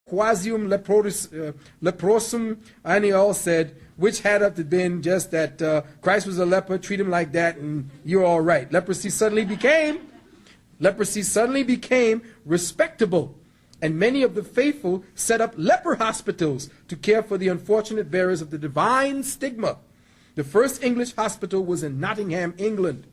quasium leprosum, and they all said, which had up to been just that Christ was a leper, treat him like that, and you're all right. Leprosy suddenly became respectable, and many of the faithful set up leper hospitals to care for the unfortunate bearers of the divine stigma. The first English hospital was in Nottingham, England,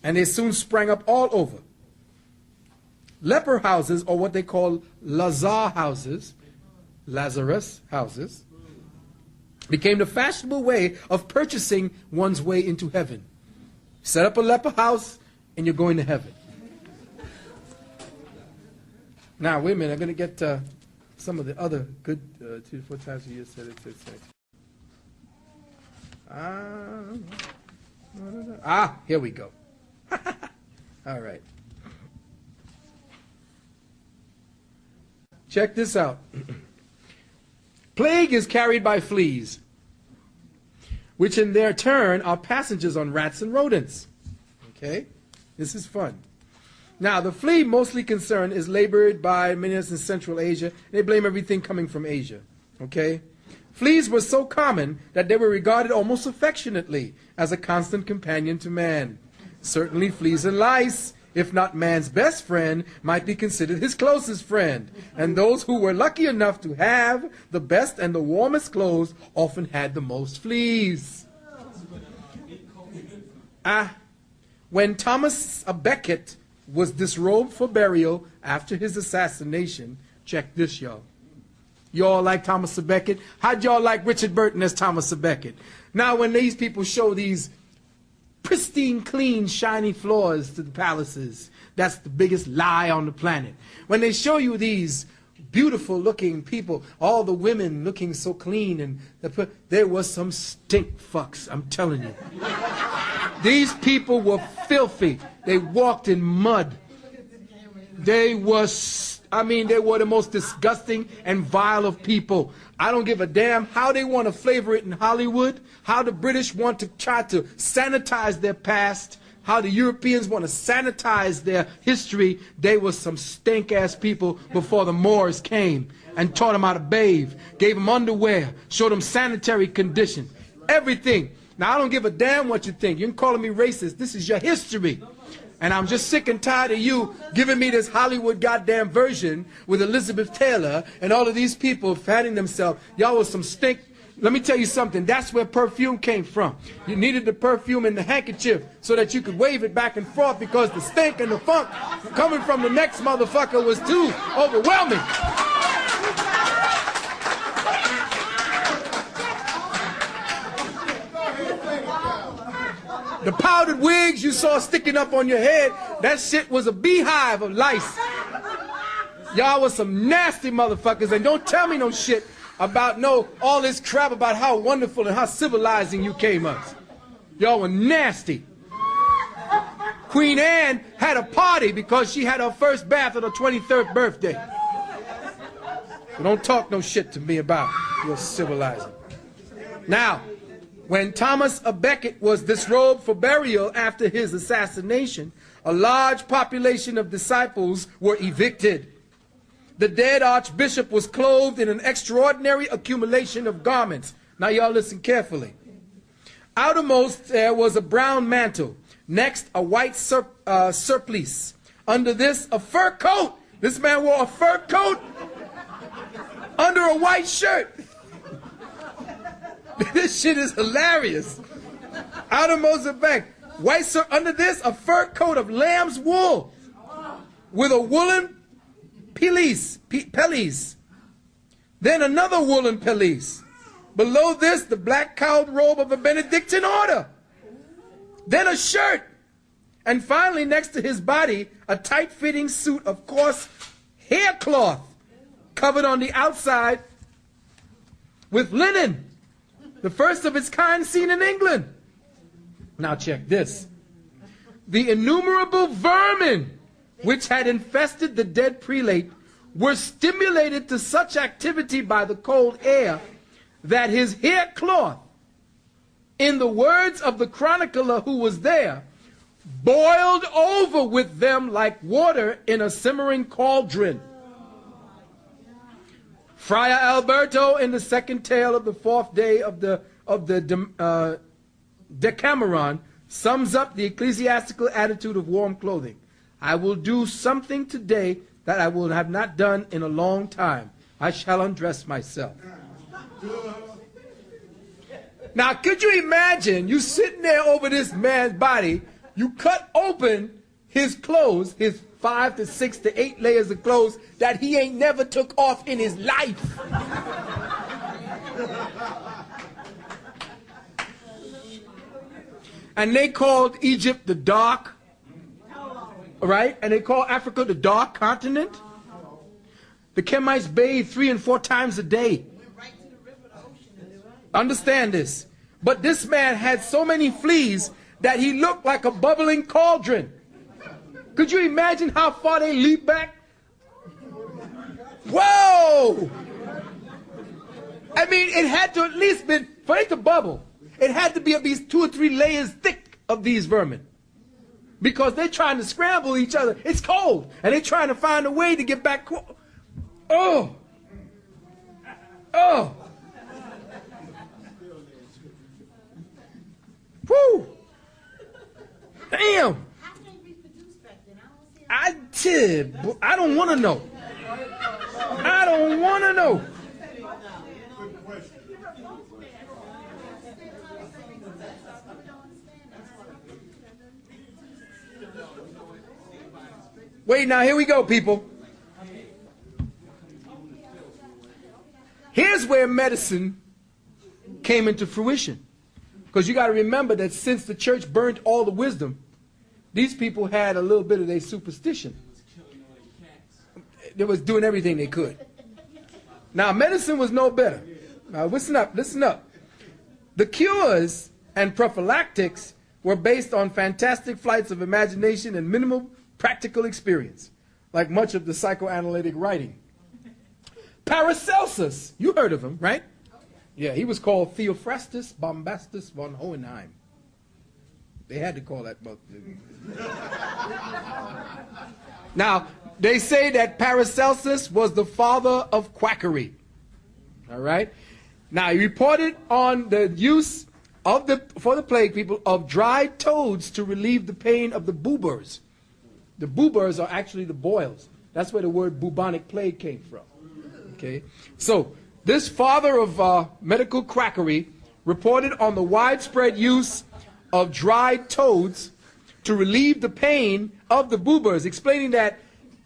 and they soon sprang up all over. Leper houses, or what they call Lazarus houses, became the fashionable way of purchasing one's way into heaven. Set up a leper house, and you're going to heaven. Now, wait a minute. I'm going to get some of the other good 2 to 4 times a year said it. Here we go. All right. Check this out. Plague is carried by fleas, which in their turn are passengers on rats and rodents. Okay? This is fun. Now, the flea mostly concern is labored by many of us in Central Asia. They blame everything coming from Asia. Okay? Fleas were so common that they were regarded almost affectionately as a constant companion to man. Certainly fleas and lice, if not man's best friend, might be considered his closest friend. And those who were lucky enough to have the best and the warmest clothes often had the most fleas. When Thomas à Becket was disrobed for burial after his assassination, check this, y'all. Y'all like Thomas à Becket? How'd y'all like Richard Burton as Thomas à Becket? Now, when these people show these pristine, clean, shiny floors to the palaces, that's the biggest lie on the planet. When they show you these beautiful-looking people, all the women looking so clean, and there was some stink fucks, I'm telling you. These people were filthy. They walked in mud. They were the most disgusting and vile of people. I don't give a damn how they want to flavor it in Hollywood, how the British want to try to sanitize their past, how the Europeans want to sanitize their history. They were some stink-ass people before the Moors came and taught them how to bathe, gave them underwear, showed them sanitary conditions, everything. Now, I don't give a damn what you think. You can call me racist. This is your history. And I'm just sick and tired of you giving me this Hollywood goddamn version with Elizabeth Taylor and all of these people fanning themselves. Y'all was some stink. Let me tell you something. That's where perfume came from. You needed the perfume in the handkerchief so that you could wave it back and forth because the stink and the funk coming from the next motherfucker was too overwhelming. The powdered wigs you saw sticking up on your head, that shit was a beehive of lice. Y'all was some nasty motherfuckers, and don't tell me no shit about all this crap about how wonderful and how civilizing you came us. Y'all were nasty. Queen Anne had a party because she had her first bath on her 23rd birthday. So don't talk no shit to me about your civilizing. Now, when Thomas à Becket was disrobed for burial after his assassination, a large population of disciples were evicted. The dead archbishop was clothed in an extraordinary accumulation of garments. Now y'all listen carefully. Outermost there was a brown mantle. Next, a white surplice. Under this, a fur coat. This man wore a fur coat under a white shirt. This shit is hilarious. Outermost the back. Under this, a fur coat of lamb's wool with a woolen pelisse. Then another woolen pelisse. Below this, the black cowled robe of a Benedictine order. Then a shirt. And finally, next to his body, a tight-fitting suit of coarse haircloth covered on the outside with linen. The first of its kind seen in England. Now check this. The innumerable vermin which had infested the dead prelate were stimulated to such activity by the cold air that his hair cloth, in the words of the chronicler who was there, boiled over with them like water in a simmering cauldron. Friar Alberto, in the second tale of the fourth day of the Decameron, sums up the ecclesiastical attitude of warm clothing. I will do something today that I will have not done in a long time. I shall undress myself. Now, could you imagine you sitting there over this man's body, you cut open his clothes, his 5 to 6 to 8 layers of clothes that he ain't never took off in his life. And they called Egypt the dark, right? And they called Africa the dark continent. The Kemites bathed 3 and 4 times a day. Understand this. But this man had so many fleas that he looked like a bubbling cauldron. Could you imagine how far they leap back? Whoa! I mean, it had to at least be, for it to bubble, it had to be at least 2 or 3 layers thick of these vermin. Because they're trying to scramble each other. It's cold. And they're trying to find a way to get back. Oh! Oh! Woo! Damn! I don't want to know. I don't want to know. Wait, now here we go, people. Here's where medicine came into fruition. Because you got to remember that since the church burnt all the wisdom, these people had a little bit of their superstition. They was doing everything they could. Now, medicine was no better. Now, listen up, listen up. The cures and prophylactics were based on fantastic flights of imagination and minimal practical experience, like much of the psychoanalytic writing. Paracelsus, you heard of him, right? Yeah, he was called Theophrastus Bombastus von Hohenheim. They had to call that book. Now, they say that Paracelsus was the father of quackery. All right? Now, he reported on the use of for the plague people of dried toads to relieve the pain of the boobers. The boobers are actually the boils. That's where the word bubonic plague came from. Okay? So, this father of medical quackery reported on the widespread use of dried toads to relieve the pain of the boobers, explaining that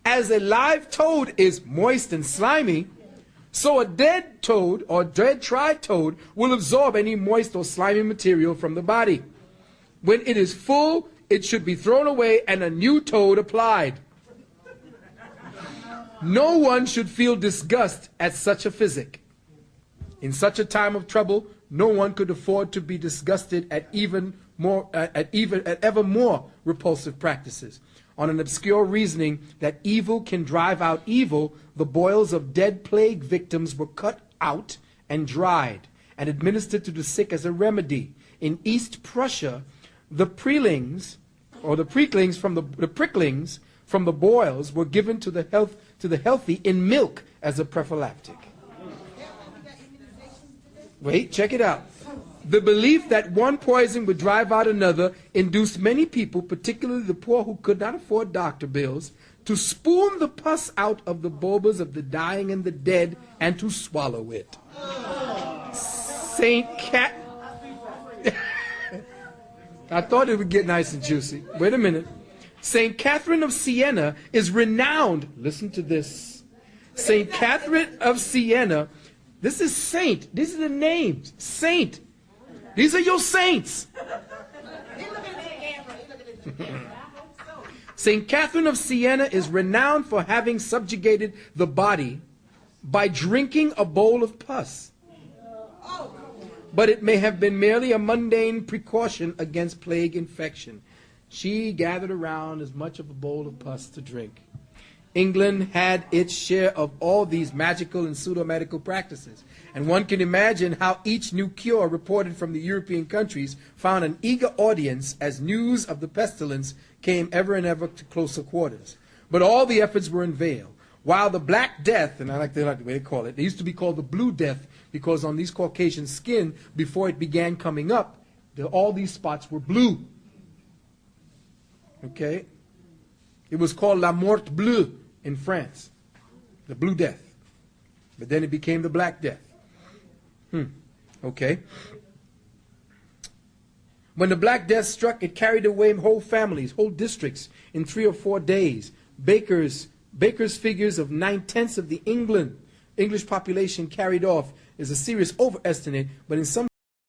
as a live toad is moist and slimy, so a dead toad or dead tried toad will absorb any moist or slimy material from the body. When it is full, it should be thrown away and a new toad applied. No one should feel disgust at such a physic. In such a time of trouble, no one could afford to be disgusted at ever more repulsive practices. On an obscure reasoning that evil can drive out evil, the boils of dead plague victims were cut out and dried and administered to the sick as a remedy. In East Prussia, the pricklings from the boils were given to the healthy in milk as a prophylactic. Wait, check it out. The belief that one poison would drive out another induced many people, particularly the poor who could not afford doctor bills, to spoon the pus out of the bulbas of the dying and the dead and to swallow it. I thought it would get nice and juicy. Wait a minute. Saint Catherine of Siena is renowned. Listen to this. Saint Catherine of Siena. This is saint. These are the names. Saint. These are your saints. Saint Catherine of Siena is renowned for having subjugated the body by drinking a bowl of pus. But it may have been merely a mundane precaution against plague infection. She gathered around as much of a bowl of pus to drink. England had its share of all these magical and pseudo-medical practices. And one can imagine how each new cure reported from the European countries found an eager audience as news of the pestilence came ever and ever to closer quarters. But all the efforts were in vain. While the Black Death, and I like the way they call it, they used to be called the Blue Death because on these Caucasian skin, before it began coming up, all these spots were blue. Okay? It was called La Mort Bleue in France, the Blue Death. But then it became the Black Death. Okay? When the Black Death struck, it carried away whole families, whole districts in 3 or 4 days. Baker's figures of 9/10 of the English population carried off is a serious overestimate, but in some